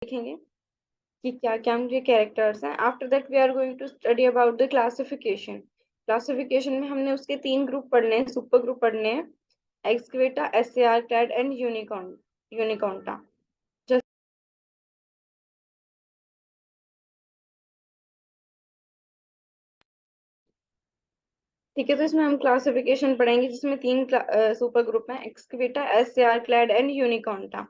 देखेंगे कि क्या क्या उनके कैरेक्टर्स हैं। After that we are going to study about the classification. Classification में हमने उसके 3 ग्रुप पढ़ने हैं, सुपर ग्रुप पढ़ने हैं, एक्सक्वेटा, एसएआर क्लैड एंड यूनिकॉन्टा। ठीक है, तो इसमें हम क्लासिफिकेशन पढ़ेंगे जिसमें 3 सुपर ग्रुप हैं, Excavata, SAR clade and Unikonta.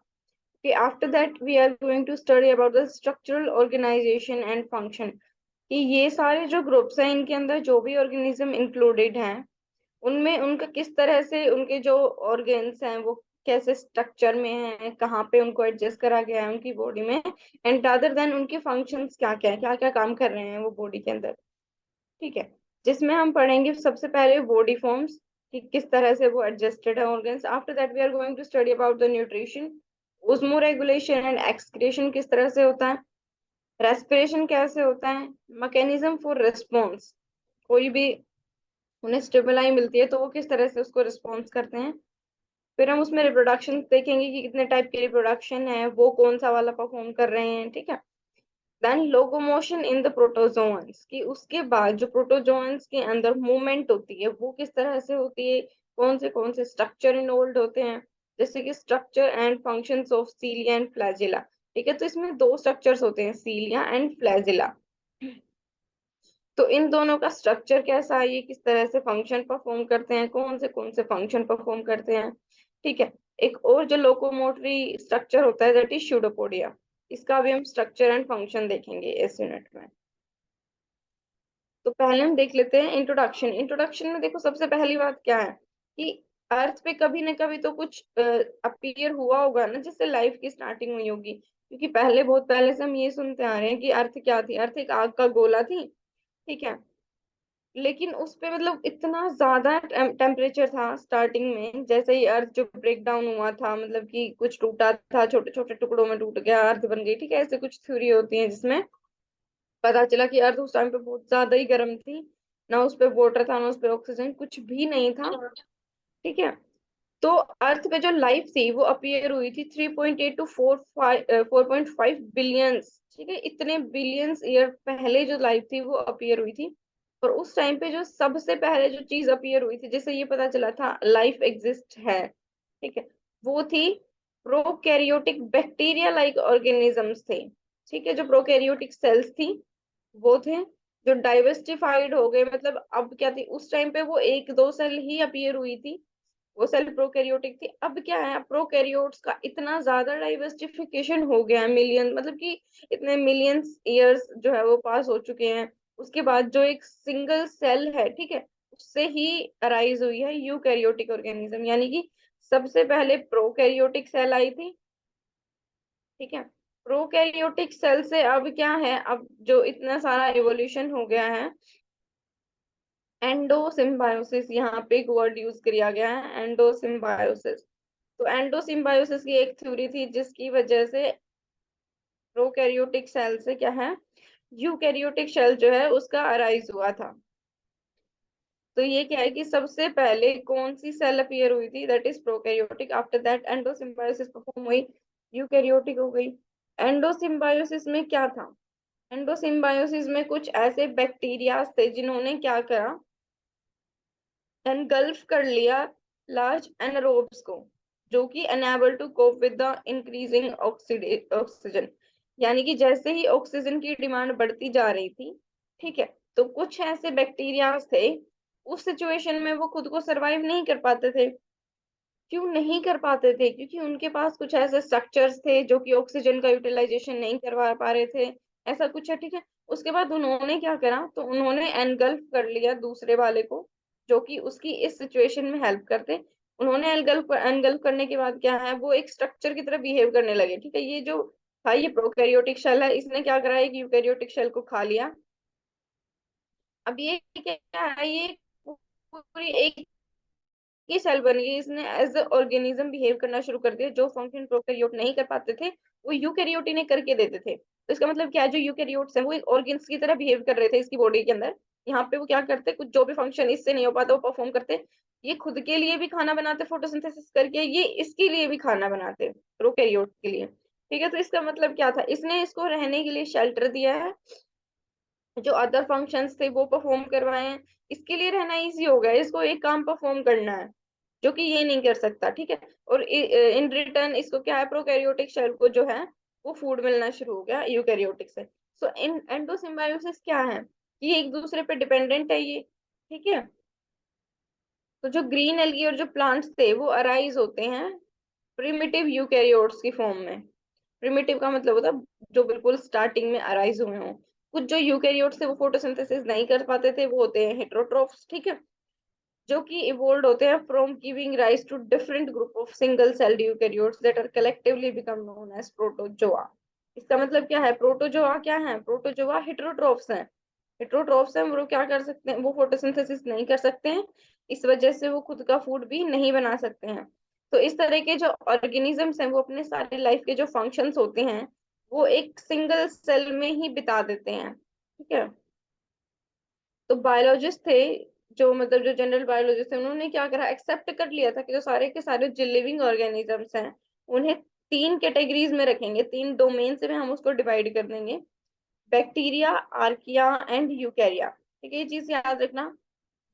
Okay, after that we are going to study about the structural organization and function, कि ये सारे जो ग्रुप्स हैं इनके अंदर जो भी ऑर्गेनिज्म इंक्लूडेड हैं उनमें उनका किस तरह से उनके जो ऑर्गेन्स हैं वो कैसे स्ट्रक्चर में है, कहाँ पे उनको एडजस्ट करा गया है उनकी बॉडी में, एंड अदर देन उनके फंक्शंस क्या क्या काम कर रहे हैं वो बॉडी के अंदर। ठीक है, जिसमें हम पढ़ेंगे सबसे पहले बॉडी फॉर्म्स कि किस तरह से वो एडजस्टेड है organs. After that we are going to study about the nutrition, osmoregulation and excretion किस तरह से होता है, रेस्पिरेशन कैसे होता है, मैकेनिज्म फॉर रिस्पॉन्स, कोई भी उन्हें स्टिमुलाई मिलती है तो वो किस तरह से उसको रिस्पॉन्स करते हैं। फिर हम उसमें रिप्रोडक्शन देखेंगे कि कितने टाइप के रिप्रोडक्शन है, वो कौन सा वाला परफॉर्म कर रहे हैं। ठीक है, then locomotion in the protozoans, कि उसके बाद जो प्रोटोजोन्स के अंदर मूवमेंट होती है वो किस तरह से होती है, कौन से स्ट्रक्चर इन्वॉल्व होते हैं, जैसे कि structure and functions of cilia and flagella. ठीक है, तो इसमें 2 स्ट्रक्चर्स होते हैं, सीलिया एंड फ्लैजिला। तो इन दोनों का स्ट्रक्चर कैसा है, ये किस तरह से फंक्शन परफॉर्म करते हैं, कौन से फंक्शन परफॉर्म करते हैं। ठीक है, एक और जो लोकोमोटरी स्ट्रक्चर होता है दैट इज स्यूडोपोडिया, इसका भी हम स्ट्रक्चर एंड फंक्शन देखेंगे इस यूनिट में। तो पहले हम देख लेते हैं इंट्रोडक्शन। इंट्रोडक्शन में देखो सबसे पहली बात क्या है कि अर्थ पे कभी ना कभी तो कुछ अपीयर हुआ होगा ना, जिससे लाइफ की स्टार्टिंग हुई होगी, क्योंकि पहले बहुत पहले से हम ये सुनते आ रहे हैं कि अर्थ क्या थी, अर्थ एक आग का गोला थी। ठीक है, लेकिन उस पे मतलब इतना ज्यादा टेम्परेचर था स्टार्टिंग में, जैसे ही अर्थ जो ब्रेक डाउन हुआ था, मतलब कि कुछ टूटा था, छोटे छोटे टुकड़ों में टूट गया, अर्थ बन गई। ठीक है, ऐसे कुछ थ्योरी होती है जिसमें पता चला कि अर्थ उस टाइम पे बहुत ज्यादा ही गर्म थी, ना उस पे वाटर था, ना उस पे ऑक्सीजन, कुछ भी नहीं था। ठीक है, तो अर्थ पे जो लाइफ थी वो अपीयर हुई थी 3.8 टू 4.5 बिलियंस। ठीक है, इतने बिलियंस ईयर पहले जो लाइफ थी वो अपीयर हुई थी। और उस टाइम पे जो सबसे पहले जो चीज अपीयर हुई थी जिससे ये पता चला था लाइफ एग्जिस्ट है, ठीक है, वो थी प्रोकैरियोटिक बैक्टीरिया लाइक ऑर्गेनिजम्स थे। ठीक है, जो प्रोकैरियोटिक सेल्स थी वो थे, जो डाइवर्सिफाइड हो गए, मतलब अब क्या थी उस टाइम पे वो 1 2 सेल ही अपीयर हुई थी, वो सेल प्रोकैरियोटिक थी। अब क्या है, प्रोकैरियोट्स का इतना ज्यादा डाइवर्सिफिकेशन हो गया है, मिलियन मतलब कि इतने मिलियंस ईयर्स जो है वो पास हो चुके हैं, उसके बाद जो एक सिंगल सेल है, ठीक है, उससे ही अराइज हुई है यूकैरियोटिक ऑर्गेनिज्म, यानी कि सबसे पहले प्रोकैरियोटिक सेल आई थी। ठीक है, प्रोकैरियोटिक सेल से अब क्या है, अब जो इतना सारा इवोल्यूशन हो गया है, एंडोसिम्बायोसिस, यहाँ पे एक वर्ड यूज किया गया है, एंडोसिम्बायोसिस। तो एंडोसिम्बायोसिस की एक थ्योरी थी जिसकी वजह से प्रोकैरियोटिक सेल से क्या है, यूकैरियोटिक सेल जो है उसका अराइज हुआ था। तो ये क्या है कि सबसे पहले कौन सी सेल अपीयर हुई थी, that is prokaryotic, after that endosymbiosis perform हुई, यूकैरियोटिक हो गई। एंडोसिम्बायोसिस में क्या था, एंडोसिम्बायोसिस में कुछ ऐसे बैक्टीरिया थे जिन्होंने क्या करा, एनगल्फ कर लिया लार्ज एनारोब्स को, जो कि unable to cope with the increasing oxygen, यानी कि जैसे ही ऑक्सीजन की डिमांड बढ़ती जा रही थी, ठीक है, तो कुछ ऐसे बैक्टीरिया थे उस सिचुएशन में वो खुद को सरवाइव नहीं कर पाते थे। क्यों नहीं कर पाते थे, क्योंकि उनके पास कुछ ऐसे स्ट्रक्चर्स थे जो कि ऑक्सीजन का यूटिलाइजेशन नहीं करवा पा रहे थे, ऐसा कुछ है। ठीक है, उसके बाद उन्होंने क्या करा, तो उन्होंने एनगल्फ कर लिया दूसरे वाले को जो कि उसकी इस सिचुएशन में हेल्प करते। उन्होंने एनगल्फ एनगल्फ करने के बाद क्या है, वो एक स्ट्रक्चर की तरह बिहेव करने लगे। ठीक है, ये जो था ये प्रोकैरियोटिक शेल है, इसने क्या करा है कि यूकैरियोटिक शेल को खा लिया। अब ये क्या है, ये पूरी एक की सेल बन गई, इसने एज अ ऑर्गेनिज्म बिहेव करना शुरू कर दिया, जो फंक्शन प्रोकैरियोट नहीं कर पाते थे वो यूकैरियोट ने करके देते थे। तो इसका मतलब क्या है, जो यूकैरियोट्स हैं वो एक ऑर्गेन्स की तरह बिहेव कर रहे थे इसकी बॉडी के अंदर। यहाँ पे वो क्या करते, कुछ जो भी फंक्शन इससे नहीं हो पाता वो परफॉर्म करते। ये खुद के लिए भी खाना बनाते फोटोसिंथेसिस करके, ये इसके लिए भी खाना बनाते प्रोकैरियोट के लिए। ठीक है, तो इसका मतलब क्या था, इसने इसको रहने के लिए शेल्टर दिया है, जो अदर फंक्शंस थे वो परफॉर्म करवाए हैं, इसके लिए रहना इजी हो गया, इसको एक काम परफॉर्म करना है जो कि ये नहीं कर सकता। ठीक है, और इन रिटर्न इसको क्या है, प्रोकैरियोटिक सेल को जो है वो फूड मिलना शुरू हो गया यूकैरियोटिक से। सो इन एंडोसिम्बायोसिस क्या है, कि ये एक दूसरे पे डिपेंडेंट है ये। ठीक है, तो जो ग्रीन एल्गी और जो प्लांट्स थे वो अराइज होते हैं प्रिमिटिव यूकैरियोट्स की फॉर्म में। प्रिमिटिव का मतलब होता है जो बिल्कुल स्टार्टिंग में अराइज हुए हों। कुछ जो यूकैरियोट्स थे वो फोटोसिंथेसिस नहीं कर पाते थे, वो होते हैं हेटेरोट्रोफ्स। ठीक है, जो कि इवोल्व होते हैं from giving rise to different group of single celled eukaryotes that are collectively become known as protozoa. इसका मतलब क्या है, प्रोटोजोआ क्या है, प्रोटोजोआ हेटेरोट्रोफ्स हैं। हेटेरोट्रोफ्स हैं, वो क्या कर सकते हैं, वो फोटोसिंथेसिस नहीं कर सकते हैं, इस वजह से वो खुद का फूड भी नहीं बना सकते हैं। तो इस तरह के जो ऑर्गेनिजम्स हैं वो अपने सारी लाइफ के जो फंक्शंस होते हैं वो एक सिंगल सेल में ही बिता देते हैं। ठीक है, तो बायोलॉजिस्ट थे, जो मतलब जो जनरल बायोलॉजिस्ट थे, उन्होंने क्या करा, एक्सेप्ट कर लिया था कि जो सारे के सारे जो लिविंग ऑर्गेनिजम्स हैं उन्हें तीन कैटेगरीज में रखेंगे, तीन डोमेन से में हम उसको डिवाइड कर देंगे, बैक्टीरिया, आर्किया एंड यूकैरिया। ठीक है, ये चीज याद रखना।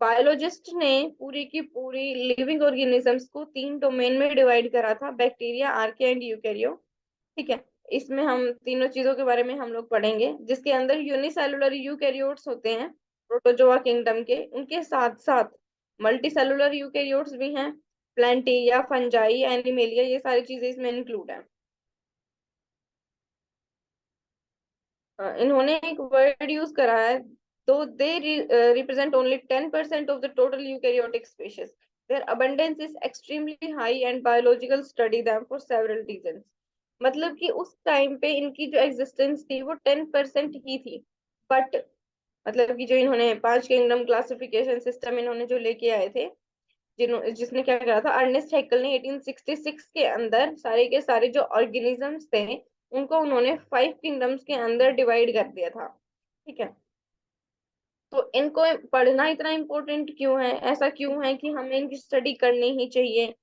बायोलॉजिस्ट ने पूरी की पूरी लिविंग ऑर्गेनिजम्स को तीन डोमेन में डिवाइड करा था, बैक्टीरिया, आर्किया एंड यूकैरियो। ठीक है, इसमें हम तीनों चीजों के बारे में हम लोग पढ़ेंगे, जिसके अंदर यूनिसेलुलर यूकैरियोट्स होते हैं प्रोटोजोआ किंगडम के, उनके साथ साथ मल्टीसेलुलर यूकैरियोट्स भी हैं, प्लांटेरिया, फंजाई, एनिमेलिया, ये सारी चीजें इसमें इंक्लूड है। इन्होंने एक वर्ड यूज करा है, तो they represent only 10% of the total eukaryotic species, their abundance is extremely high and biological study them for several reasons. मतलब कि उस टाइम पे इनकी जो एग्जिस्टेंस थी वो 10% ही थी, बट मतलब कि जो इन्होंने पांच किंगडम क्लासिफिकेशन सिस्टम इन्होंने जो लेके आए थे, जिसने क्या करा था, अर्नेस्ट हैक्कल ने 1866 के अंदर सारे के सारे जो ऑर्गेनिजम्स थे उनको उन्होंने 5 किंगडम्स के अंदर डिवाइड कर दिया था। ठीक है, तो इनको पढ़ना इतना इम्पोर्टेंट क्यों है, ऐसा क्यों है कि हमें इनकी स्टडी करनी ही चाहिए।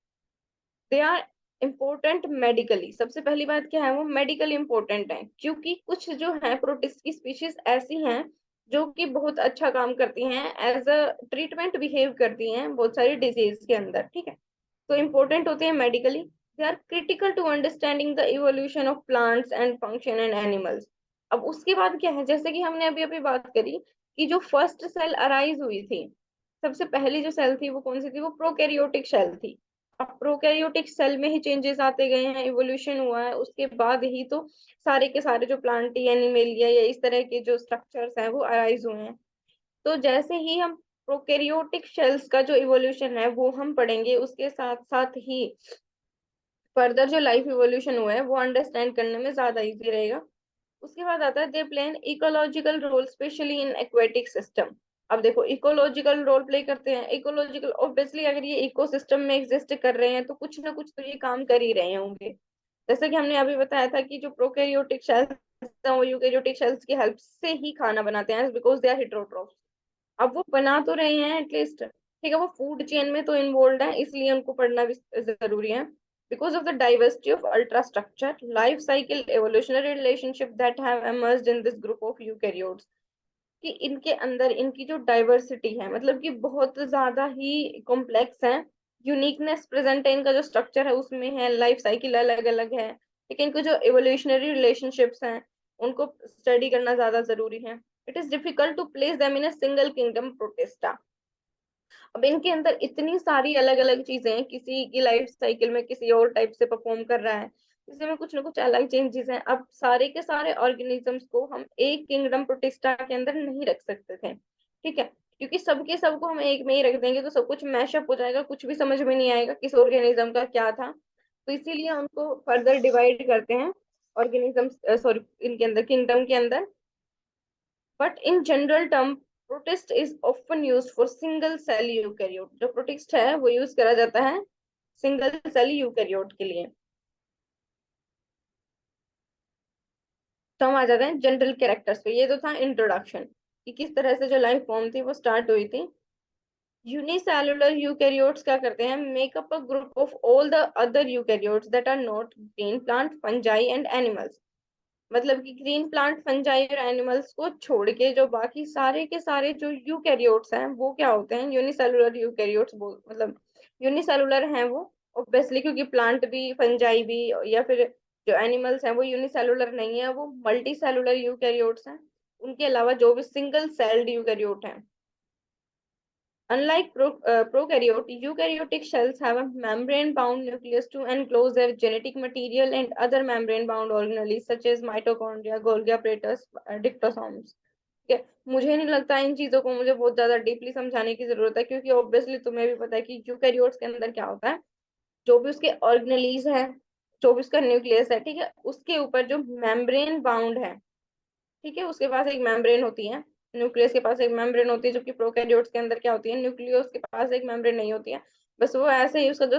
दे आर इम्पोर्टेंट मेडिकली, सबसे पहली बात क्या है, वो मेडिकली इम्पोर्टेंट है क्योंकि कुछ जो है प्रोटिस्ट की स्पीशीज ऐसी हैं जो कि बहुत अच्छा काम करती हैं, एज अ ट्रीटमेंट बिहेव करती हैं बहुत सारी डिजीज के अंदर। ठीक है, तो इम्पोर्टेंट होते हैं medically, they are critical to understanding the evolution of plants and function and animals. अब उसके बाद क्या है, जैसे कि हमने अभी अभी बात करी कि जो फर्स्ट सेल अराइज हुई थी, सबसे पहली जो सेल थी वो कौन सी थी, वो प्रोकैरियोटिक सेल थी। अब प्रोकैरियोटिक सेल में ही चेंजेस आते गए हैं, इवोल्यूशन हुआ है, उसके बाद ही तो सारे के सारे जो प्लांटी एनिमेलिया या इस तरह के जो स्ट्रक्चर्स हैं वो अराइज हुए हैं। तो जैसे ही हम प्रोकैरियोटिक सेल्स का जो इवोल्यूशन है वो हम पढ़ेंगे, उसके साथ साथ ही फर्दर जो लाइफ इवोल्यूशन हुआ है वो अंडरस्टैंड करने में ज्यादा इजी रहेगा। उसके बाद आता है they play an ecological role specially in aquatic system. अब देखो, इकोलॉजिकल रोल प्ले करते हैं, इकोलॉजिकल ऑब्वियसली अगर ये इकोसिस्टम में एग्जिस्ट कर रहे हैं तो कुछ ना कुछ तो ये काम कर ही रहे होंगे। जैसे कि हमने अभी बताया था कि जो प्रोकैरियोटिक सेल्स हैं वो यूकैरियोटिक सेल्स की हेल्प से ही खाना बनाते हैं, बिकॉज दे आर हेटेरोट्रोफ्स। अब वो बना तो रहे हैं एटलीस्ट, ठीक है, वो फूड चेन में तो इन्वॉल्व है, इसलिए उनको पढ़ना भी जरूरी है। Because of the diversity of ultra structure life cycle evolutionary relationship that have emerged in this group of eukaryotes, कि इनके अंदर इनकी जो डाइवर्सिटी है मतलब कि बहुत ज्यादा ही कॉम्प्लेक्स है, यूनिकनेस प्रेजेंट है, इनका जो स्ट्रक्चर है उसमें है, लाइफ साइकिल अलग अलग है, लेकिन इनको जो एवोल्यूशनरी रिलेशनशिप्स हैं उनको स्टडी करना ज्यादा जरूरी है। It is difficult to place them in a single kingdom protista. अब इनके अंदर इतनी सारी अलग अलग चीजें हैं, किसी की लाइफ साइकिल में किसी और टाइप से परफॉर्म कर रहा है, किसी में कुछ ना कुछ अलग चेंजेस हैं। अब सारे के सारे ऑर्गेनिजम्स को हम एक किंगडम प्रोटिस्टा के अंदर नहीं रख सकते थे। ठीक है, क्योंकि सबके सबको हम एक में ही रख देंगे तो सब कुछ मैशअप हो जाएगा, कुछ भी समझ में नहीं आएगा किस ऑर्गेनिज्म का क्या था। तो इसीलिए उनको फर्दर डिवाइड करते हैं ऑर्गेनिजम्स, सॉरी, इनके अंदर किंगडम के अंदर। But in general term, protist is often used for single cell eukaryote। जो protist है वो यूज करा जाता है सिंगल सेल यूकैरियोट के लिए। तो हम आ जाते हैं जनरल कैरेक्टर्स पे। ये तो था इंट्रोडक्शन कि किस तरह से जो लाइफ फॉर्म थी वो स्टार्ट हुई थी। यूनिसेलुलर यूकैरियोट्स क्या करते हैं, make up a group of all the other eukaryotes that are not green plant fungi and animals. मतलब कि ग्रीन प्लांट फंजाई और एनिमल्स को छोड़ के जो बाकी सारे के सारे जो यूकैरियोट्स हैं वो क्या होते हैं, यूनिसेलुलर यूकैरियोट्स। मतलब यूनिसेलुलर हैं वो ऑब्वियसली, क्योंकि प्लांट भी फंजाई भी या फिर जो एनिमल्स हैं वो यूनिसेलुलर नहीं है, वो मल्टी सेलुलर यूकैरियोट्स हैं। उनके अलावा जो भी सिंगल सेल्ड यूकैरियोट हैं। Unlike prokaryote, eukaryotic shells have a membrane-bound nucleus to enclose their genetic material and other membrane-bound organelles such as mitochondria, Golgi apparatus, dictosomes. ठीक है, मुझे नहीं लगता इन चीजों को मुझे बहुत ज्यादा डीपली समझाने की जरूरत है, क्योंकि ऑब्वियसली तुम्हें भी पता है कि यूकैरियोट्स के अंदर क्या होता है। जो भी उसके ऑर्गेनेलीज है, जो भी उसका न्यूक्लियस है, ठीक है, उसके ऊपर जो मेम्ब्रेन बाउंड है, ठीक है, उसके पास एक मेम्ब्रेन होती है। न्यूक्लियस के पास एक मेम्ब्रेन होती है, जबकि प्रोकैरियोट्स के अंदर क्या होती है, न्यूक्लियस के पास एक मेम्ब्रेन नहीं होती है। बस वो ऐसे ही उसका जो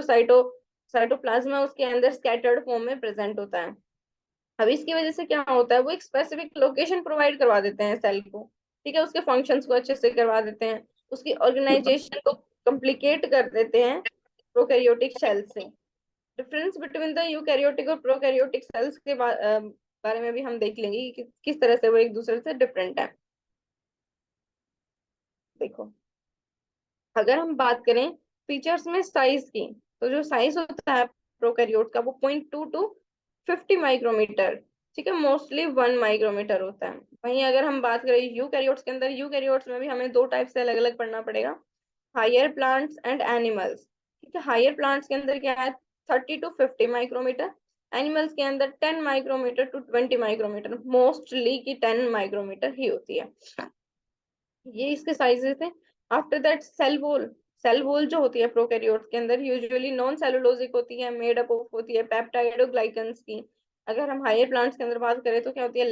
साइटोप्लाज्मा उसके अंदर स्कैटर्ड फॉर्म में प्रेजेंट होता है। अब इसकी वजह से क्या होता है, वो एक स्पेसिफिक लोकेशन प्रोवाइड करवा देते हैं सेल को। ठीक है, उसके फंक्शंस को अच्छे से करवा देते हैं, उसकी ऑर्गेनाइजेशन को कॉम्प्लिकेट कर देते हैं प्रोकैरियोटिक सेल से। डिफरेंस बिटवीन द यूकैरियोटिक और प्रोकैरियोटिक सेल्स के बारे में भी हम देख लेंगे कि किस तरह से वो एक दूसरे से डिफरेंट है। देखो, अगर हम बात करें फीचर्स में साइज की, तो जो साइज होता है प्रोकैरियोट का वो 0.2 to 50 माइक्रोमीटर, ठीक है, मोस्टली 1 माइक्रोमीटर होता है। वहीं अगर हम बात करें यूकैरियोट्स के अंदर, यूकैरियोट्स में भी हमें दो टाइप से अलग अलग पढ़ना पड़ेगा, हायर प्लांट्स एंड एनिमल्स। ठीक है, हायर प्लांट्स के अंदर क्या है, 30 to 50 माइक्रोमीटर। एनिमल्स के अंदर 10 माइक्रोमीटर to 20 माइक्रोमीटर, मोस्टली की 10 माइक्रोमीटर ही होती है। ये इसके साइजेस हैं। After that cell wall, cell wall जो होती है प्रोकैरियोट्स के अंदर यूजुअली नॉन सेलुलोजिक होती है, मेड अप ऑफ होती है पेप्टाइड और ग्लाइकन्स की। अगर हम हायर प्लांट्स के अंदर बात करें तो क्या होती है,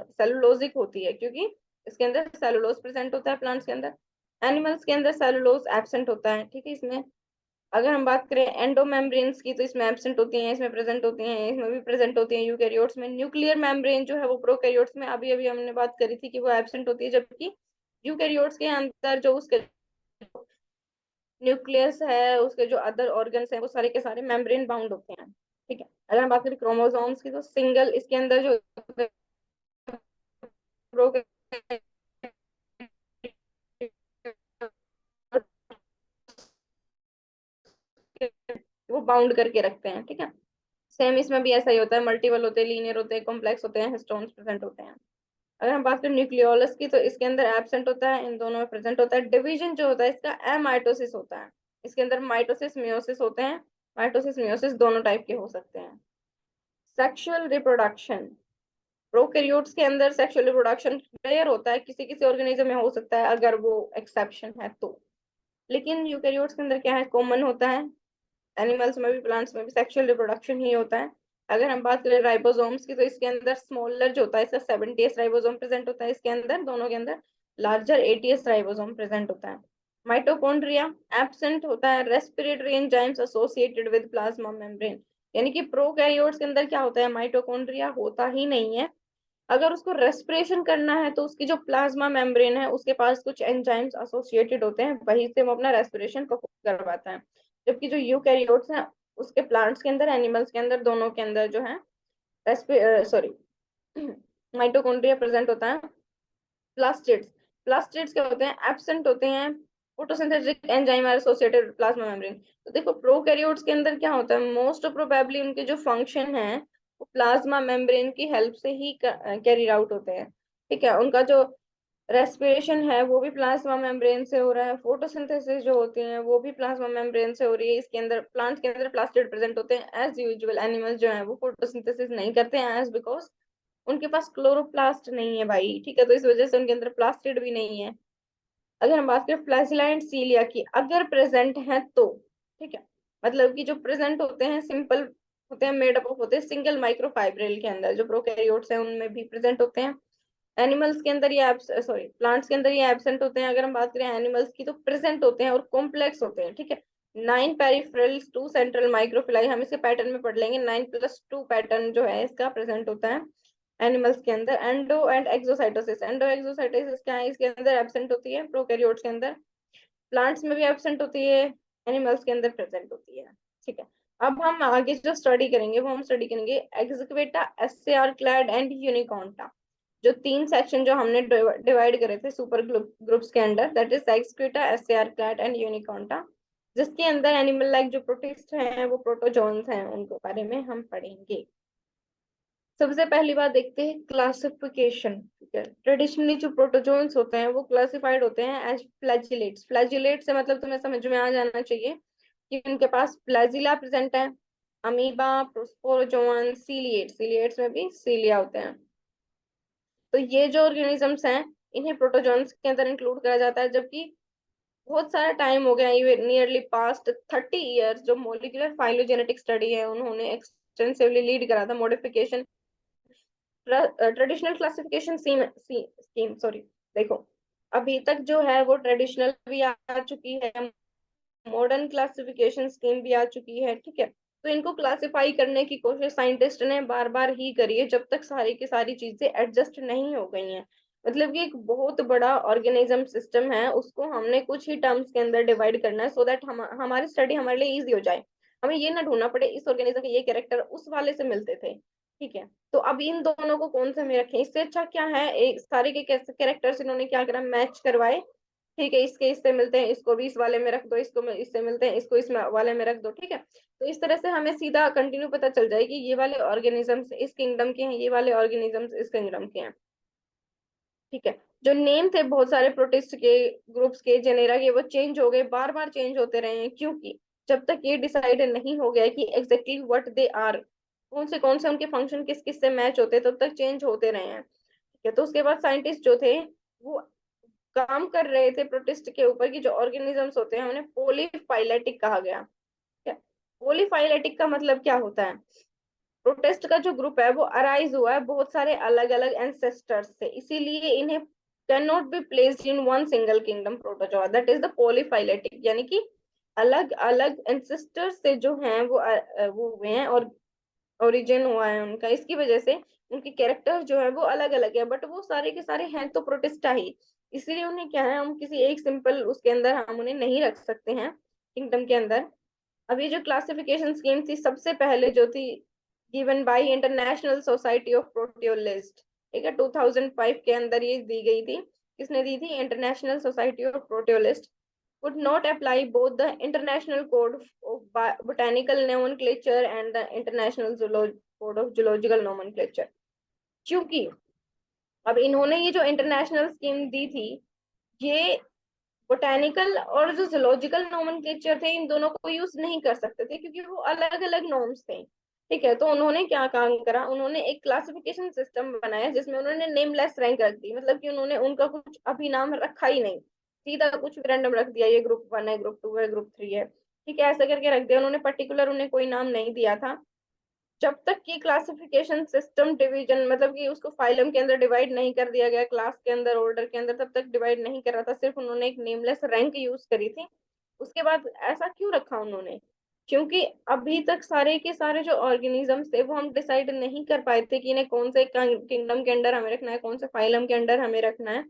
सेलुलोजिक होती है, क्योंकि इसके अंदर सेलुलोज प्रेजेंट होता है प्लांट्स के अंदर। एनिमल्स के अंदर सेलुलोज एब्सेंट होता है, ठीक है। इसमें अगर हम बात करें एंडो मेम्ब्रेन्स की, तो इसमें एब्सेंट होती हैं, इसमें प्रेजेंट होती हैं, इसमें भी प्रेजेंट होती हैं यूकैरियोट्स में। न्यूक्लियर मेम्ब्रेन जो है वो प्रोकैरियोट्स में अभी अभी हमने बात करी थी कि वो एब्सेंट होती है, जबकि यूकैरियोट्स के अंदर जो उसके न्यूक्लियस है, उसके जो अदर ऑर्गन्स हैं वो सारे के सारे मेम्ब्रेन बाउंड होते हैं। ठीक है, अगर हम बात करें क्रोमोसोम्स की, तो सिंगल इसके अंदर जो वो बाउंड करके रखते हैं, ठीक है। सेम इसमें भी ऐसा ही होता है, मल्टीपल होते हैं, लीनियर होते हैं, कॉम्प्लेक्स होते हैं, हिस्टोन्स प्रेजेंट होते हैं। अगर हम बात करें न्यूक्लियोलस की, तो इसके अंदर एब्सेंट होता है, इन दोनों में प्रेजेंट होता है। डिवीजन जो होता है इसका एमाइटोसिस होता है। इसके अंदर माइटोसिस मियोसिस होते हैं, माइटोसिस मियोसिस दोनों टाइप के हो सकते हैं। सेक्सुअल रिप्रोडक्शन, प्रोकैरियोट्स के अंदर सेक्सुअल रिप्रोडक्शन रेयर होता है, किसी किसी ऑर्गेनिज्म में हो सकता है अगर वो एक्सेप्शन है तो। लेकिन यूकैरियोट्स के अंदर क्या है, कॉमन होता है। एनिमल्स में भी प्लांट्स में भी सेक्सुअल रिप्रोडक्शन ही होता है। अगर हम बात करें राइबोसोम्स की, तो इसके अंदर स्मॉलर जो होता है इसका 70s राइबोसोम प्रेजेंट होता है, इसके अंदर दोनों के अंदर लार्जर 80s राइबोसोम प्रेजेंट होता है। माइटोकॉन्ड्रिया एब्सेंट होता है, respiratory enzymes associated with plasma membrane. यानी कि प्रोकैरियोट्स के अंदर क्या होता है, माइटोकॉन्ड्रिया होता ही नहीं है। अगर उसको रेस्पिरेशन करना है तो उसकी जो प्लाज्मा मेम्ब्रेन है उसके पास कुछ एंजाइम्स एसोसिएटेड होते हैं, वहीं से वो अपना रेस्पिरेशन परफॉर्म करवाता है। जबकि जो यूकैरियोट्स हैं उसके प्लांट्स के अंदर, एनिमल्स के अंदर, दोनों के अंदर जो है सॉरी माइटोकॉन्ड्रिया प्रेजेंट होता है। प्लास्टिड्स, प्लास्टिड्स क्या होते हैं, एब्सेंट होते हैं। Photosynthetic enzyme are associated plasma membrane. तो देखो प्रोकैरियोट्स के अंदर क्या होता है, मोस्ट प्रोबेबली उनके जो फंक्शन है वो प्लाज्मा मेम्ब्रेन की हेल्प से ही कैरी आउट होते हैं। ठीक है, उनका जो रेस्पिरेशन है वो भी प्लाज्मा मेम्ब्रेन से हो रहा है, फोटोसिंथेसिस जो होती है वो भी प्लाज्मा मेम्ब्रेन से हो रही है। इसके अंदर प्लांट के अंदर प्लास्टिड प्रेजेंट होते हैं एज यूजुअल। एनिमल्स जो है वो फोटोसिंथेसिस नहीं करते हैं एज बिकॉज उनके पास क्लोरोप्लास्ट नहीं है भाई, ठीक है, तो इस वजह से उनके अंदर प्लास्टिड भी नहीं है। अगर हम बात करें फ्लैजिला एंड सीलिया की, अगर प्रेजेंट है तो, ठीक है, मतलब कि जो प्रेजेंट होते हैं सिंपल होते हैं, मेड अप ऑफ होते हैं सिंगल माइक्रोफाइब्रिल के अंदर, जो प्रोकैरियोट्स हैं उनमें भी प्रेजेंट होते हैं। एनिमल्स के अंदर ये सॉरी प्लांट्स के अंदर ये एब्सेंट होते हैं। अगर हम बात करें एनिमल्स की, तो प्रेजेंट होते हैं और कॉम्प्लेक्स होते हैं, ठीक है। 9 पेरिफेरल्स 2 सेंट्रल माइक्रोफिलाई, हम इसे पैटर्न में पढ़ लेंगे, 9+2 पैटर्न जो है इसका प्रेजेंट होता है एनिमल्स के अंदर। Endo and exocytosis, endo exocytosis क्या है, इसके अंदर एब्सेंट होती है प्रोकैरियोट्स के अंदर। प्लांट्स में भी एब्सेंट होती है, एनिमल्स के अंदर प्रेजेंट होती है। ठीक है, अब हम आगे जो स्टडी करेंगे वो हम स्टडी करेंगे Excavata, SAR clade and Unikonta. जो तीन सेक्शन जो हमने डिवाइड करे थे सुपर ग्रुप्स के under, that is Excavata, SAR clade and Unikonta, जिसके अंदर एनिमल लाइक जो प्रोटिस्ट हैं वो प्रोटोजोन्स हैं, उनके बारे में हम पढ़ेंगे। सबसे पहली बात देखते हैं क्लासिफिकेशन। ठीक है, ट्रेडिशनली जो प्रोटोजोन्स होते हैं वो क्लासिफाइड होते हैं एज फ्लैजिलेट्स। फ्लैजिलेट से मतलब तुम्हें समझ में आ जाना चाहिए कि उनके पास फ्लैजिला प्रेजेंट है, अमीबा, प्रोस्पोरोजोन, सीलिएट, सीलिएट्स में भी सीलिया होते हैं। तो ये जो ऑर्गेनिजम्स हैं इन्हें प्रोटोजोन्स के अंदर इंक्लूड करा जाता है, जबकि बहुत सारा टाइम हो गया, ये नियरली पास्ट 30 ईयर्स, जो मोलिकुलर फाइलोजेनेटिक स्टडी है उन्होंने एक्सटेंसिवली लीड करा था modification traditional classification scheme sorry. देखो, अभी तक जो है वो ट्रेडिशनल भी आ चुकी है, मॉडर्न क्लासिफिकेशन स्कीम भी आ चुकी है। ठीक है, तो इनको क्लासिफाई करने की कोशिश साइंटिस्ट ने बार बार ही करी है, जब तक सारी की सारी चीजें एडजस्ट नहीं हो गई हैं। मतलब कि एक बहुत बड़ा ऑर्गेनिज्म सिस्टम है, उसको हमने कुछ ही टर्म्स के अंदर डिवाइड करना है, सो दैट हमारी स्टडी हमारे लिए इजी हो जाए। हमें ये ना ढूंढना पड़े इस ऑर्गेनिज्म के ये कैरेक्टर उस वाले से मिलते थे। ठीक है, तो अब इन दोनों को कौन से में रखें, इससे अच्छा क्या है, एक सारे के कैरेक्टर्स इन्होंने क्या करा, मैच करवाए। ठीक है, इसके इससे मिलते हैं, इसको भी इस वाले में रख दो, इसको इससे मिलते हैं, इसको इस वाले में रख दो। ठीक है, तो इस तरह से हमें सीधा कंटिन्यू पता चल जाए कि ये वाले ऑर्गेनिजम्स इस किंगडम के हैं, ये वाले ऑर्गेनिजम्स इस किंगडम के हैं। ठीक है, जो नेम थे बहुत सारे प्रोटिस्ट के ग्रुप्स के, जेनेरा के, वो चेंज हो गए, बार बार चेंज होते रहे हैं, क्योंकि जब तक ये डिसाइड नहीं हो गया कि एग्जैक्टली व्हाट दे आर, कौन से उनके फंक्शन किस किस से मैच होते हैं, तब तक चेंज होते रहे हैं। ठीक है, तो उसके बाद साइंटिस्ट जो थे वो काम कर रहे थे प्रोटिस्ट के ऊपर कि जो ऑर्गेनिजम्स होते हैं उन्हें पोलीफाइलेटिक कहा गया। ठीक है, पोलीफाइलेटिक का मतलब क्या होता है, प्रोटेस्ट का जो ग्रुप है वो अराइज हुआ है बहुत सारे अलग अलग एंसेस्टर्स से, इसीलिए इन्हें can not be placed in one single kingdom protozoa, that is the polyphyletic, यानी कि अलग अलग एंसेस्टर्स से जो हैं वो हुए हैं और ओरिजिन हुआ है उनका, इसकी वजह से उनके कैरेक्टर जो है वो अलग अलग है, बट वो सारे के सारे हैं तो प्रोटिस्टा ही। इसीलिए उन्हें क्या है, हम किसी एक सिंपल उसके अंदर हम उन्हें नहीं रख सकते हैं किंगडम के अंदर। अभी जो क्लासिफिकेशन स्कीम थी सबसे पहले जो थी given by International Society of Protistologists. ठीक है, 2005 के अंदर ये दी गई थी। किसने दी थी, International Society of Protistologists. would not apply both the international code of botanical nomenclature and the international code of zoological nomenclature, क्योंकि अब इन्होंने ये जो इंटरनेशनल स्कीम दी थी, ये बोटेनिकल और जो जूलॉजिकल नोमेनक्लेचर थे इन दोनों को यूज नहीं कर सकते थे, क्योंकि वो अलग अलग नॉर्म्स थे। ठीक है, तो उन्होंने क्या काम करा, उन्होंने एक क्लासिफिकेशन सिस्टम बनाया जिसमें उन्होंने नेमलेस रैंक रख दी, मतलब कि उन्होंने उनका कुछ अभी नाम रखा ही नहीं, सीधा कुछ भी रैंडम रख दिया, ये ग्रुप 1 है, ग्रुप 2 है, ग्रुप 3 है। ठीक है, ऐसा करके रख दिया उन्होंने, पर्टिकुलर उन्हें कोई नाम नहीं दिया था। जब तक कि क्लासिफिकेशन सिस्टम डिवीजन, मतलब कि उसको फाइलम के अंदर डिवाइड नहीं कर दिया गया, क्लास के अंदर, ऑर्डर के अंदर, तब तक डिवाइड नहीं कर रहा था, सिर्फ उन्होंने एक नेमलेस रैंक यूज करी थी। उसके बाद ऐसा क्यों रखा उन्होंने, क्योंकि अभी तक सारे के सारे जो ऑर्गेनिजम्स थे वो हम डिसाइड नहीं कर पाए थे कि इन्हें कौन से किंगडम के अंडर हमें रखना है, कौन से फाइलम के अंडर हमें रखना है।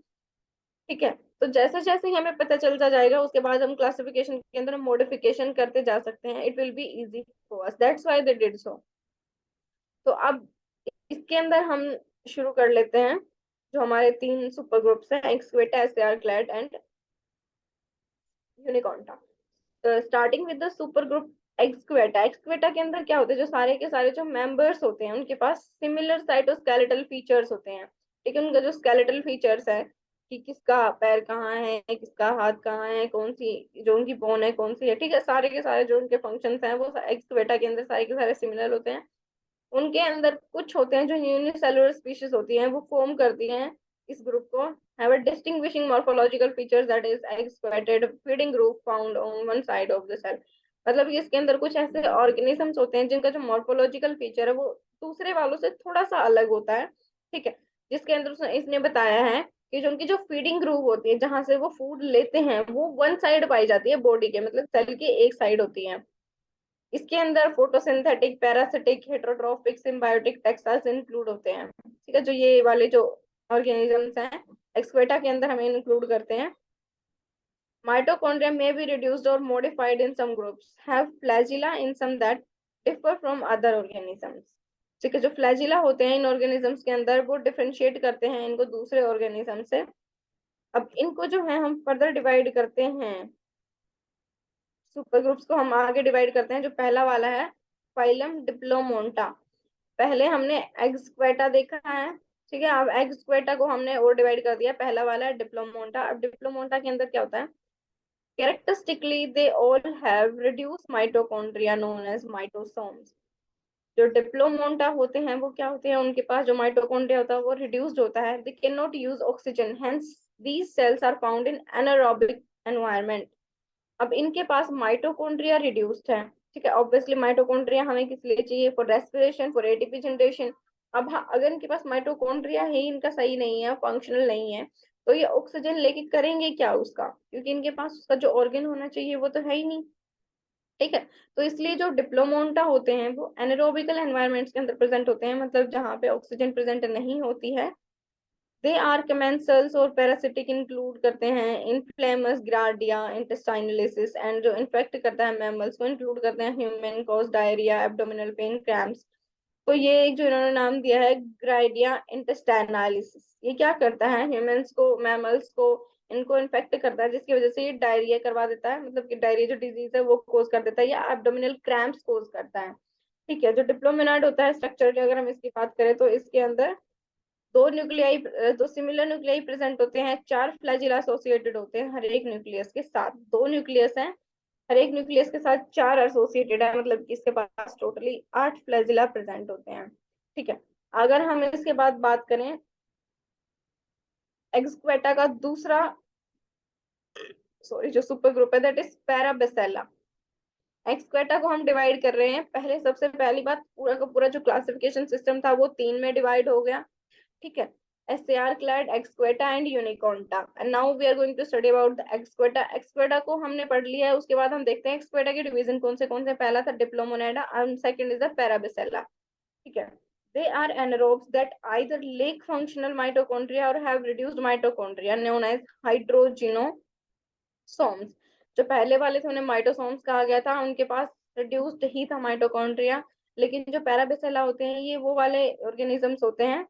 ठीक है, तो जैसे जैसे ही हमें पता चलता जाएगा उसके बाद हम क्लासिफिकेशन के अंदर मॉडिफिकेशन करते जा सकते हैं, it will be easy for us, that's why they did so. तो अब इसके अंदर हम शुरू कर लेते हैं जो हमारे तीन सुपर ग्रुप्स हैं, Excavata, SAR clade and Unikonta. Starting with the super group Excavata. Excavata के अंदर क्या होता है, जो सारे के सारे जो मेंबर्स होते हैं उनके पास सिमिलर साइटोस्केलेटल फीचर्स होते हैं। ठीक है, उनका जो स्केलेटल फीचर्स है कि किसका पैर कहाँ है, किसका हाथ कहाँ है, कौन सी जो उनकी बोन है कौन सी है, ठीक है, सारे के सारे जो उनके फंक्शंस हैं वो एक्सक्वेटा के अंदर सारे के सारे सिमिलर होते हैं। उनके अंदर कुछ होते हैं जो यूनिसेलुलर स्पीशीज होती हैं, वो फॉर्म करती हैं इस ग्रुप को, have a distinguishing morphological features that is excavated feeding group found on one side of the cell। मतलब कि इसके अंदर कुछ ऐसे ऑर्गेनिजम्स होते हैं जिनका जो मॉर्फोलॉजिकल फीचर है वो दूसरे वालों से थोड़ा सा अलग होता है। ठीक है, जिसके अंदर इसने बताया है कि जो उनकी जो फीडिंग ग्रुप होती है जहां से वो फूड लेते हैं वो वन साइड पाई जाती है बॉडी के, मतलब सेल की एक साइड होती है। इसके अंदर photosynthetic, parasitic, heterotrophic, symbiotic Texas include होते हैं। ठीक है, जो ये वाले जो ऑर्गेनिजम्स हैं एक्सक्वेटा के अंदर हमें इंक्लूड करते हैं। Mitochondria may be reduced or modified in some groups, have flagella in some that differ from other organisms. ठीक है, जो फ्लैजिला होते हैं इन ऑर्गेनिजम्स के अंदर वो डिफरेंशिएट करते हैं इनको दूसरे ऑर्गेनिज्म से। अब इनको जो है हम फर्दर डिवाइड करते हैं, सुपर ग्रुप्स को हम आगे डिवाइड करते हैं। जो पहला वाला है फाइलम डिप्लोमोंटा, पहले हमने एग्स्क्वेटा देखा है, ठीक है। अब एग्स्क्वेटा को हमने और डिवाइड कर दिया, पहला वाला है डिप्लोमोंटा। अब डिप्लोमोंटा के अंदर क्या होता है, characteristically they all have reduced mitochondria known as mitosomes. जो डिप्लोमोंटा होते हैं वो क्या होते हैं, उनके पास जो माइटोकॉन्ड्रिया होता है वो रिड्यूस्ड होता है, they can not use oxygen, hence these cells are found in anaerobic environment. अब इनके पास माइटोकॉन्ड्रिया रिड्यूस्ड है, ठीक है। ऑब्वियसली माइटोकॉन्ड्रिया हमें किस लिए चाहिए, for respiration, for ATP generation. अब अगर इनके पास माइटोकॉन्ड्रिया ही इनका सही नहीं है, फंक्शनल नहीं है, तो ये ऑक्सीजन लेके करेंगे क्या उसका, क्योंकि इनके पास उसका जो ऑर्गन होना चाहिए वो तो है ही नहीं, ठीक है। तो इसलिए जो डिप्लोमोन्टा होते हैं वो एनारोबिकल एनवायरनमेंट्स के अंदर प्रेजेंट होते हैं, मतलब जहाँ पे ऑक्सीजन प्रेजेंट नहीं होती है। दे आर कमेंसल्स और पैरासिटिक इंक्लूड करते हैं इन्फ्लेमस ग्राडिया इंटेस्टाइनलिसिस, एंड जो इन्फेक्ट करता है मैमल्स को इंक्लूड करते हैं human cause diarrhoea, abdominal pain, cramps. तो ये एक जो इन्होंने नाम दिया है ग्राइडिया इंटेस्टाइनालिसिस, ये क्या करता है, ह्यूमंस को, मैमल्स को, इनको इन्फेक्ट करता है, जिसकी वजह से ये डायरिया करवा देता है, मतलब कि डायरिया जो डिजीज है वो कोज कर देता है, या एब्डोमिनल क्रैम्प्स कोज करता है, ठीक है। जो डिप्लोमिनाइड होता है स्ट्रक्चर की अगर हम इसकी बात करें तो इसके अंदर दो न्यूक्लियाई, दो सिमिलर न्यूक्लियाई प्रेजेंट होते हैं, चार फ्लैजिला एसोसिएटेड होते हैं हर एक न्यूक्लियस के साथ, दो न्यूक्लियस हैं, हर एक न्यूक्लियस के साथ चार एसोसिएटेड है, मतलब कि इसके पास टोटली 8 फ्लैजिला प्रेजेंट होते हैं, ठीक है। अगर हम इसके बाद बात करें एक्सक्वेटा का दूसरा, सॉरी, जो सुपर ग्रुप है दैट इज पैराबेसेला। एक्सक्वेटा को हम डिवाइड कर रहे हैं, पहले सबसे पहली बात पूरा का पूरा जो क्लासिफिकेशन सिस्टम था वो तीन में डिवाइड हो गया, ठीक है। SAR clad Exqueta and Uniconta, and now we are going to study about the Exqueta। Exqueta को हमने पढ़ लिया है, उसके बाद हम देखते हैं Exqueta के डिवीजन कौन से, पहला था डिप्लोमोनेडा and second is the Parabicella, ठीक है। They are anaerobes that either lack functional mitochondria or have reduced mitochondria known as hydrogenosomes। जो पहले वाले थे उन्हें माइटोसोम्स कहा गया था, उनके पास रिड्यूस्ड ही था माइटोकॉन्ड्रिया। लेकिन जो पैराबिसेला होते हैं ये वो वाले ऑर्गेनिजम्स होते हैं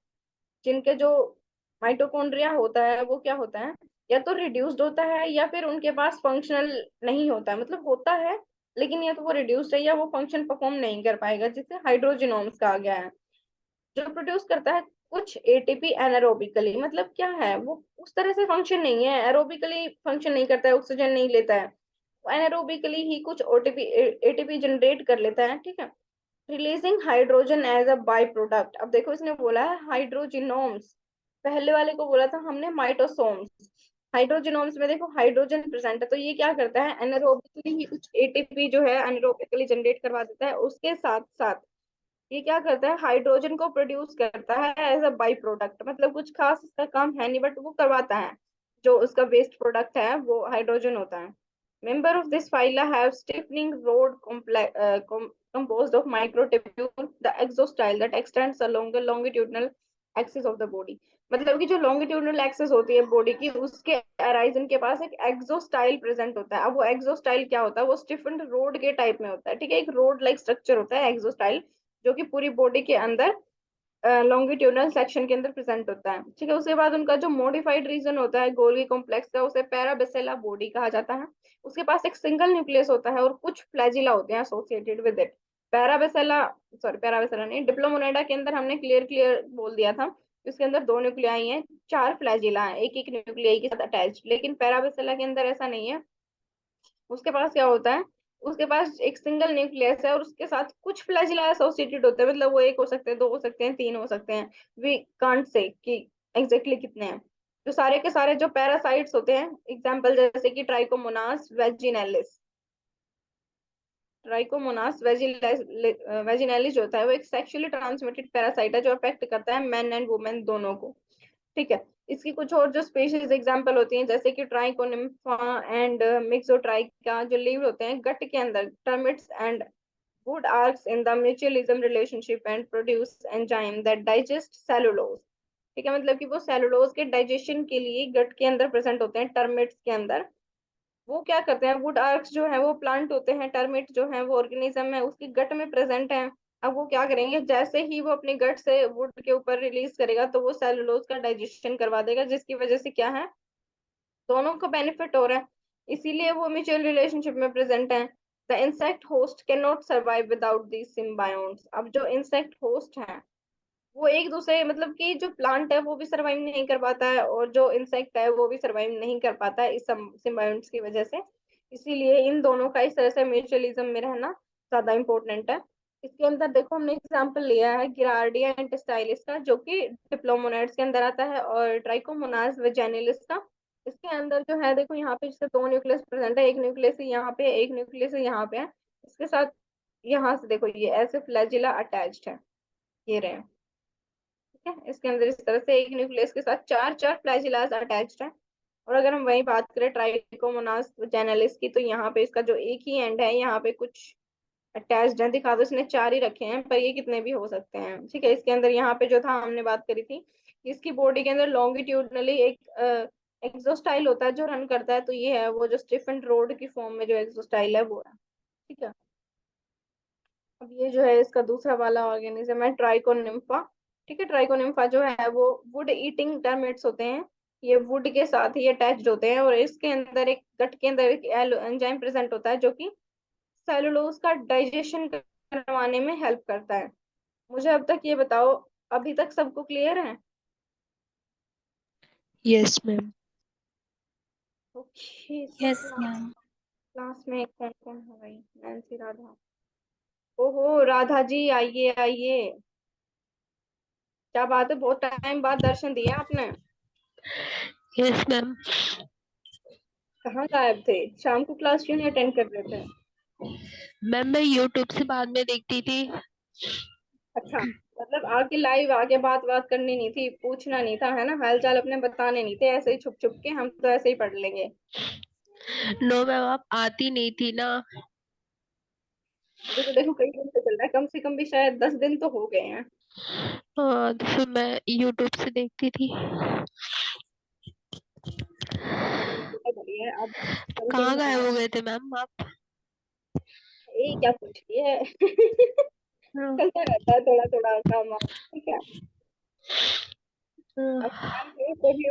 जिनके जो माइटोकॉन्ड्रिया होता है वो क्या होता है, या तो रिड्यूस्ड होता है या फिर उनके पास फंक्शनल नहीं होता है, मतलब होता है लेकिन या तो वो रिड्यूस्ड है या वो फंक्शन परफॉर्म नहीं कर पाएगा, जिसे हाइड्रोजिनोम्स कहा गया है। जो प्रोड्यूस करता है कुछ एटीपी एनारोबिकली, मतलब क्या है, वो उस तरह से फंक्शन नहीं है, एरोबिकली फंक्शन नहीं करता है, ऑक्सीजन नहीं लेता है, एनारोबिकली ही कुछ ओटीपी एटीपी जनरेट कर लेता है, ठीक है, releasing hydrogen as a byproduct. अब देखो इसने बोला है हाइड्रोजिनोम्स, पहले वाले को बोला था हमने माइटोसोम्स, हाइड्रोजिनोम्स में देखो हाइड्रोजन प्रेजेंट है, तो ये क्या करता है एनारोबिकली ही कुछ एटीपी जो है एनारोबिकली जनरेट करवा देता है, उसके साथ साथ ये क्या करता है हाइड्रोजन को प्रोड्यूस करता है एज अ बाई प्रोडक्ट, मतलब कुछ खास इसका काम है नहीं बट वो करवाता है, जो उसका वेस्ट प्रोडक्ट है वो हाइड्रोजन होता है। Member of this phyla have stiffening rod composed of microtubule, the exostyle that extends along the longitudinal axis of the body। मतलब कि जो longitudinal axis होती है बॉडी की उसके अराइजन के पास एक एक्सोस्टाइल प्रेजेंट होता है। अब वो एक्सोस्टाइल क्या होता है, वो स्टिफन्ड रोड के टाइप में होता है, ठीक है, एक रोड लाइक स्ट्रक्चर होता है एक्सोस्टाइल, जो कि पूरी बॉडी के अंदर लॉन्गिट्यूडनल सेक्शन के अंदर प्रेजेंट होता है, ठीक है। उसके बाद उनका जो मॉडिफाइड रीजन होता है गोल्गी कॉम्प्लेक्स का, उसे पैराबेसेला बॉडी कहा जाता है। उसके पास एक सिंगल न्यूक्लियस होता है और कुछ फ्लैजिला होते हैं एसोसिएटेड विद इट। पैराबेसेला, सॉरी पैराबेसेला नहीं, डिप्लोमोनेडा के अंदर हमने क्लियर क्लियर बोल दिया था, इसके अंदर दो न्यूक्लियाई हैं, चार फ्लैजिला हैं एक एक न्यूक्लियाई के साथ अटैच्ड, लेकिन पैराबेसेला के अंदर ऐसा नहीं है। उसके पास क्या होता है, उसके पास एक सिंगल न्यूक्लियस है और उसके साथ कुछ फ्लैजिला एसोसिएटेड होते हैं, मतलब वो एक हो सकते हैं, दो हो सकते हैं, तीन हो सकते हैं, वी कांट से कि एग्जैक्टली कितने हैं। जो सारे के सारे जो पैरासाइट्स होते हैं, एग्जांपल जैसे कि ट्राइकोमोनास वेजिनेलिस, ट्राइकोमोनास वेजिनेलिस जो होता है वो एक सेक्सुअली ट्रांसमिटेड पैरासाइट है जो अफेक्ट करता है मेन एंड वुमेन दोनों को, ठीक है। इसकी कुछ और जो स्पीशीज एग्जांपल होती हैं जैसे कि ट्राइकोनिम्फा एंड मिक्सोट्राइका, जो लिव होते हैं गट के अंदर, termites and wood arcs in the mutualism relationship and produce enzyme that digest cellulose, ठीक है, मतलब कि वो सेलुलोज के डाइजेशन के लिए गट के अंदर प्रेजेंट होते हैं टर्मिट्स के अंदर, वो क्या करते हैं, वुड आर्क्स जो है वो प्लांट होते हैं, टर्मिट जो है वो ऑर्गेनिज्म है, उसकी गट में प्रेजेंट है। अब वो क्या करेंगे, जैसे ही वो अपने गट से वुड के ऊपर रिलीज करेगा तो वो सेलुलोज का डाइजेशन करवा देगा, जिसकी वजह से क्या है, दोनों को बेनिफिट हो रहा है। इसीलिए वो म्यूचुअल रिलेशनशिप में प्रेजेंट है। The insect host can not survive without these symbionts. अब जो इंसेक्ट होस्ट है वो एक दूसरे, मतलब कि जो प्लांट है वो भी सरवाइव नहीं कर पाता है और जो इंसेक्ट है वो भी सरवाइव नहीं कर पाता है इस सिम्बायोन्ट्स की वजह से। इसीलिए इन दोनों का इस तरह से म्यूचुअलिज्म में रहना ज्यादा इंपॉर्टेंट है। इसके अंदर देखो हमने एग्जांपल लिया है गिरार्डिया एंटिस्टाइलिस का, जो कि डिप्लोमोनेट्स के अंदर आता है, और ट्राइकोमोनास वेजाइनलिस का। इसके अंदर जो है देखो यहाँ पे जिसके दो न्यूक्लियस प्रेजेंट है, एक न्यूक्लियस यहाँ पे, एक न्यूक्लियस यहाँ पे है। इसके साथ यहाँ से देखो ये ऐसे फ्लैजिला अटैच्ड है, ये रहे। ठीक है, इसके अंदर इस तरह से एक न्यूक्लियस के साथ चार चार फ्लैजिलास अटैच्ड है। और अगर हम वही बात करें ट्राइकोमोनास जेनेलिस की, तो यहाँ पे इसका जो एक ही एंड है यहाँ पे कुछ अटैच्ड है, दिखा दो, इसने चार ही रखे हैं पर ये कितने भी हो सकते हैं। ठीक है, इसके अंदर यहाँ पे जो था हमने बात करी थी, इसकी बॉडी के अंदर लॉन्गिट्यूडनली एक एक्सोस्टाइल होता है जो रन करता है, तो ये है वो जो स्टिफेंड रोड की फॉर्म में जो एक्सोस्टाइल है वो है। ठीक है, अब ये जो है इसका दूसरा वाला ऑर्गेनिज्म है ट्राइकोनिम्फा। ठीक है, ट्राइकोनिम्फा जो है वो वुड ईटिंग टर्मिट्स होते हैं। ये वुड के साथ ही अटैच्ड होते हैं और इसके अंदर एक गट के अंदर एक एंजाइम प्रेजेंट होता है जो कि सेलुलोज का डाइजेशन करवाने में हेल्प करता है। मुझे अब तक ये बताओ, अभी तक सबको क्लियर है? Yes ma'am. Okay, so yes class ma'am. Class में कौन कौन है भाई? नैन्सी, राधा। ओहो राधा जी, आइए आइए। क्या बात है, बहुत टाइम बाद दर्शन दिए आपने। Yes ma'am. कहाँ गायब थे, शाम को क्लास क्यों नहीं अटेंड कर रहे थे? मैम मैं यूट्यूब से बाद में देखती थी। अच्छा, मतलब आके लाइव आके बात बात करनी नहीं थी, पूछना नहीं था, है ना, हाल चाल अपने बताने नहीं थे, ऐसे ही छुप छुप के हम तो ऐसे ही पढ़ लेंगे। नो मैम, आप आती नहीं थी ना। अभी तो देखो कई दिन से चल रहा है, कम से कम भी शायद 10 दिन तो हो गए हैं। हाँ, तो फिर मैं यूट्यूब से देखती थी। बढ़िया बेटा, बढ़िया है। अब कहाँ कंटिन्यू गायब करो। हो गए थे मैम आप? ये क्या पूछ रही है? हाँ, चलता रहता है थोड़ा थोड़ा काम वाम, ठीक है। अब हाँ। काम करो कभी।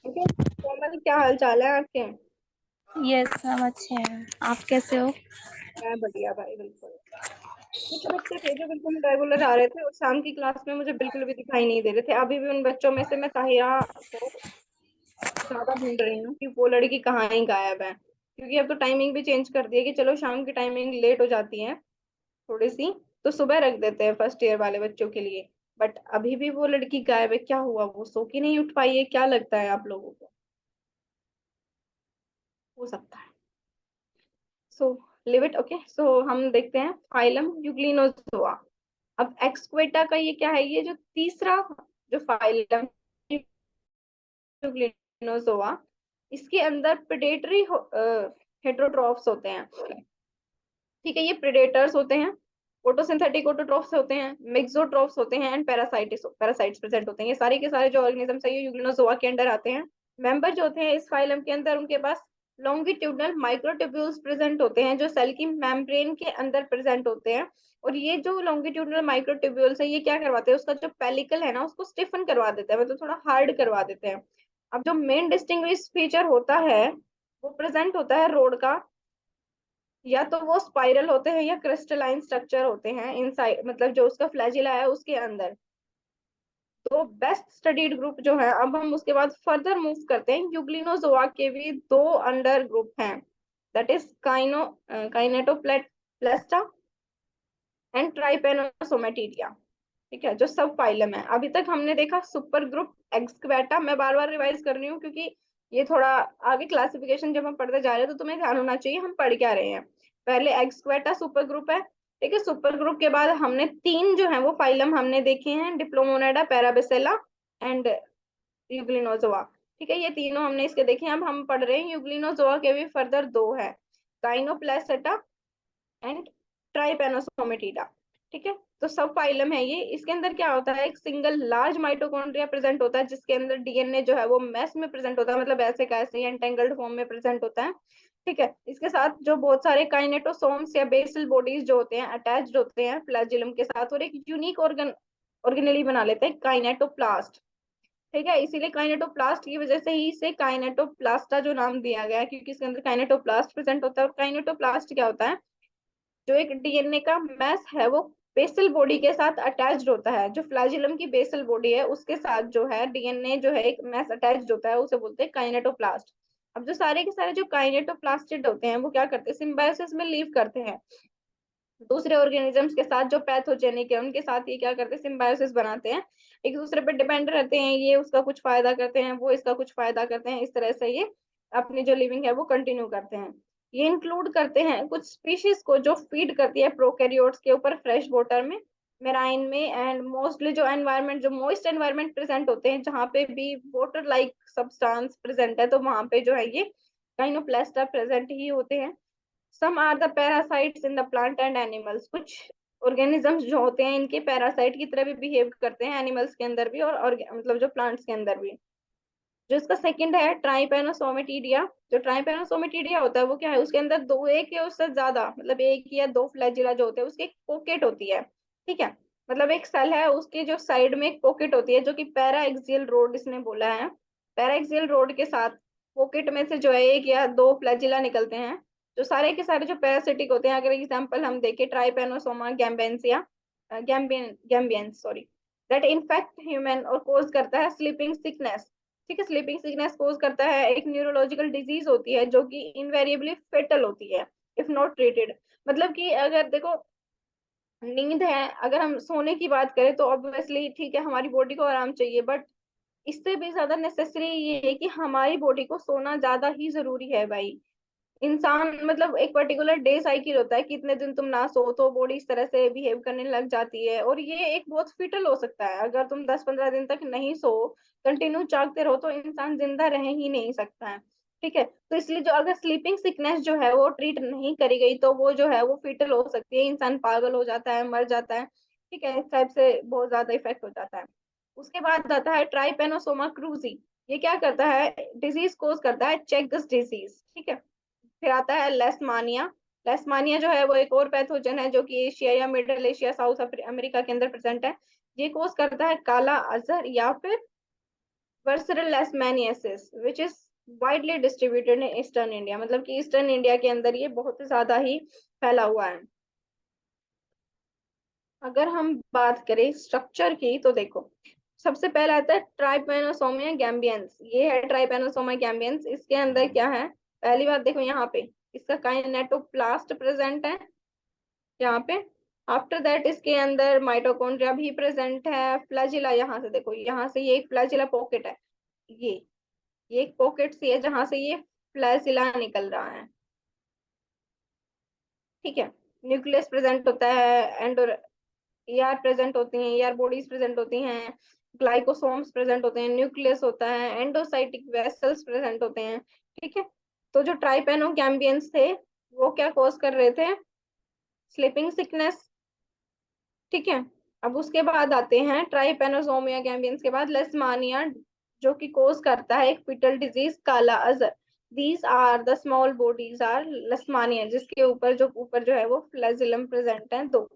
ठीक है, कोमल क्या हाल चाल है आपके? यस हम अच्छे हैं, आप कैसे हो? मैं बढ़िया भाई, बिल्कुल। कुछ बच्चे थे जो बिल्कुल रेगुलर आ रहे थे और शाम की क्लास में मुझे बिल्कुल भी दिखाई नहीं दे रहे थे। अभी भी उन बच्चों में से मैं ताहिरा को ज्यादा ढूंढ रही हूँ कि वो लड़की कहाँ ही गायब है, क्योंकि अब तो टाइमिंग भी चेंज कर दी है कि चलो शाम की टाइमिंग लेट हो जाती है थोड़ी सी, तो सुबह रख देते हैं फर्स्ट ईयर वाले बच्चों के लिए। बट अभी भी वो लड़की गायब है, क्या हुआ, वो सो के नहीं उठ पाई है, क्या लगता है आप लोगों को? हो सकता है। So live it, okay. सो हम देखते हैं फाइलम यूग्लिनोजोआ। अब एक्सक्वेटा का ये क्या है, ये जो तीसरा जो फाइलम यूग्लिनोजोआ, इसके अंदर प्रेडेटरी हेटरोट्रॉफ्स होते हैं। ठीक है, ये प्रेडेटर्स होते हैं, फोटोसिंथेटिक ऑटोट्रॉफ्स होते हैं, मिक्सोट्रॉफ्स होते हैं, एंड पैरासाइटिस पैरासाइट्स प्रेजेंट होते हैं। ये सारे के सारे जो ऑर्गेनिजम्स है ये यूग्लिनोजोआ के अंडर आते हैं। मेंबर जो होते हैं इस फाइलम के अंदर, उनके पास लॉन्गिट्यूडनल माइक्रोट्यूब्यूल्स प्रेजेंट होते हैं जो सेल की मेम्ब्रेन के अंदर प्रेजेंट होते हैं। और ये जो लॉन्गिट्यूडनल माइक्रोट्यूब्यूल्स है ये क्या करवाते हैं, उसका जो पेलिकल है ना उसको स्टिफन करवा देते हैं, मतलब थोड़ा हार्ड करवा देते हैं। अब जो मेन डिस्टिंग्विश फीचर होता है वो प्रेजेंट होता है रोड का, या तो वो स्पाइरल होते हैं या क्रिस्टलाइन स्ट्रक्चर होते हैं इनसाइड, मतलब जो उसका फ्लैजिला है उसके अंदर। तो बेस्ट स्टडीड ग्रुप जो है, अब हम उसके बाद फर्दर मूव करते हैं, यूग्लिनोजोआ के भी दो अंडर ग्रुप हैं, दैट इज काइनेटोप्लेस्टा एंड ट्राइपेनोसोमेटिडिया। ठीक है, जो सब फाइलम है। अभी तक हमने देखा सुपर ग्रुप एक्सक्वेटा, मैं बार बार रिवाइज कर रही हूँ क्योंकि ये थोड़ा आगे क्लासिफिकेशन जब हम पढ़ते जा रहे हैं तो तुम्हें ध्यान होना चाहिए हम पढ़ क्या रहे हैं। पहले एक्सक्वेटा सुपर ग्रुप है। ठीक है, सुपर ग्रुप के बाद हमने तीन जो है वो फाइलम हमने देखे हैं, डिप्लोमोनेडा, पैराबेसेला एंड यूग्लिनोजोआ। ठीक है, ये तीनों हमने इसके देखे हैं। अब हम पढ़ रहे हैं यूग्लिनोजोआ के भी फर्दर दो है, काइनोप्लेसेटा एंड ट्राइपेनोसोमेटिडा। ठीक है, तो सब फाइलम है ये। इसके अंदर क्या होता है, एक सिंगल लार्ज माइटोकॉन्ड्रिया प्रेजेंट होता है जिसके अंदर डीएनए जो है वो मैस में प्रेजेंट होता है, मतलब ऐसे कैसे एंटेंगल्ड फॉर्म में प्रेजेंट होता है। ठीक है, इसके साथ जो बहुत सारे काइनेटोसोम्स या बेसल बॉडीज जो होते हैं अटैच्ड होते हैं फ्लैजिलम के साथ, और एक यूनिक ऑर्गेनेली बना लेते हैं काइनेटोप्लास्ट। ठीक है, इसीलिए काइनेटोप्लास्ट की वजह से ही इसे काइनेटोप्लास्टा जो नाम दिया गया है, क्योंकि इसके अंदर काइनेटोप्लास्ट प्रेजेंट होता है। और काइनेटोप्लास्ट क्या होता है, जो एक डीएनए का मैस है वो बेसल बॉडी के साथ अटैच्ड होता है। जो फ्लैजिलम की बेसल बॉडी है उसके साथ जो है डीएनए जो है एक मैस अटैच्ड होता है, उसे बोलते हैं काइनेटोप्लास्ट। अब जो सारे के सारे जो काइनेटोप्लास्टिड होते हैं वो क्या करते हैं, सिम्बायोसिस में लीव करते हैं दूसरे ऑर्गेनिजम्स के साथ जो पैथोजेनिक है उनके साथ। ये क्या करते हैं, सिम्बायोसिस बनाते हैं, एक दूसरे पर डिपेंड रहते हैं, ये उसका कुछ फायदा करते हैं, वो इसका कुछ फायदा करते हैं, इस तरह से ये अपनी जो लिविंग है वो कंटिन्यू करते हैं। ये इंक्लूड करते हैं कुछ स्पीशीज को जो फीड करती है प्रोकैरियोट्स के ऊपर फ्रेश वाटर में, मेराइन में, एंड मोस्टली जो एनवायरमेंट जो मॉइस्ट एनवायरमेंट प्रेजेंट होते हैं जहाँ पे भी वाटर लाइक सब्सटेंस प्रेजेंट है, तो वहां पे जो है ये काइनोप्लास्टा प्रेजेंट ही होते हैं। Some are the parasites in the plant and animals, कुछ ऑर्गेनिजम्स जो होते हैं इनके पैरासाइट की तरह भी बिहेव करते हैं एनिमल्स के अंदर भी, और मतलब जो प्लांट्स के अंदर भी। जो इसका सेकंड है ट्राइपेनोसोमेटिडिया। जो ट्राइपेनोसोमेटिडिया होता है वो क्या है, उसके अंदर दो, एक या उससे ज्यादा, मतलब एक या दो फ्लैजिला जो होते हैं उसकी एक पॉकेट होती है। ठीक है, मतलब एक सेल है उसके जो साइड में एक पॉकेट होती है जो कि पैरा एक्सियल रोड इसने बोला है। पैरा एक्सियल रोड के साथ पॉकेट में से जो है एक या दो फ्लैजिला निकलते हैं, जो सारे के सारे जो पैरासिटिक होते हैं। अगर एग्जाम्पल हम देखें Trypanosoma gambiense, gambiense sorry, that infect human और कोज करता है स्लीपिंग सिकनेस। ठीक है, स्लीपिंग सिकनेस कोज करता है, एक न्यूरोलॉजिकल डिजीज होती है जो कि इनवेरिएबली फेटल होती है इफ नॉट ट्रीटेड। मतलब कि अगर देखो नींद है, अगर हम सोने की बात करें तो ऑब्वियसली ठीक है हमारी बॉडी को आराम चाहिए, बट इससे भी ज्यादा नेसेसरी ये है कि हमारी बॉडी को सोना ज्यादा ही जरूरी है भाई। इंसान मतलब एक पर्टिकुलर डे साइकिल होता है, कितने दिन तुम ना सो तो बॉडी इस तरह से बिहेव करने लग जाती है, और ये एक बहुत फिटल हो सकता है। अगर तुम 10-15 दिन तक नहीं सो, कंटिन्यू जागते रहो, तो इंसान जिंदा रह ही नहीं सकता है। ठीक है, तो इसलिए जो अगर स्लीपिंग सिकनेस जो है वो ट्रीट नहीं करी गई तो वो जो है वो फिटल हो सकती है, इंसान पागल हो जाता है, मर जाता है। ठीक है, इस टाइप से बहुत ज्यादा इफेक्ट हो जाता है। उसके बाद आता है ट्राइपेनोसोमा क्रूजी। ये क्या करता है, डिजीज कोज करता है चेगस डिजीज। ठीक है, फिर आता है लेस्मानिया। लेस्मानिया जो है वो एक और पैथोजन है जो कि एशिया या मिडिल एशिया साउथ अमेरिका के अंदर प्रेजेंट है। ये कोज करता है काला अजहर या फिर visceral leishmaniasis, which is widely distributed in eastern India. मतलब कि ईस्टर्न इंडिया के अंदर ये बहुत ज्यादा ही फैला हुआ है। अगर हम बात करें स्ट्रक्चर की तो देखो, सबसे पहला आता है ट्राइपेनोसोमिया गैम्बियंस। ये है ट्राइपेनोसोमा गैम्बियंस। इसके अंदर क्या है, पहली बात देखो यहाँ पे इसका काइनेटोप्लास्ट प्रेजेंट है यहाँ पे। आफ्टर दैट इसके अंदर माइटोकॉन्ड्रिया भी प्रेजेंट है, फ्लैजिला यहाँ से देखो, यहाँ से ये एक फ्लैजिला पॉकेट है, ये ये एक पॉकेट सी है जहां से ये फ्लैजिला निकल रहा है। ठीक है, न्यूक्लियस प्रेजेंट होता है, एंड ईआर प्रेजेंट होती हैं, ईआर बॉडीज प्रेजेंट होती हैं, ग्लाइकोसोम्स प्रेजेंट होते हैं, न्यूक्लियस होता है, एंडोसाइटिक वेसल्स प्रेजेंट होते हैं। ठीक है, तो जो ट्राइपेनोगैम्बियंस थे वो क्या कॉज कर रहे थे, स्लीपिंग सिकनेस। ठीक है, अब उसके बाद आते हैं ट्राइपेनोसोमिया गैम्बियंस के बाद लेस्मानिया, जो कि कोज करता है एक fatal disease kala azar. These are the small bodies are Leishmania, जिसके ऊपर जो है वो फ्लैजिलम प्रेजेंट है दो।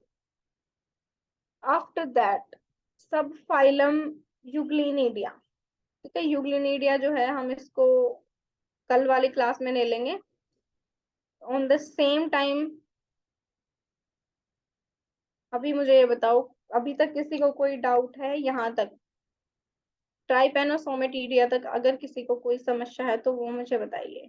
After that subphylum Euglenida. ठीक है, यूग्लिनिडिया जो है हम इसको कल वाली क्लास में ले लेंगे ऑन द सेम टाइम। अभी मुझे ये बताओ, अभी तक किसी को कोई डाउट है यहाँ तक, ट्राइपेनोसोमेटिडिया तक अगर किसी को कोई समस्या है तो वो मुझे बताइए।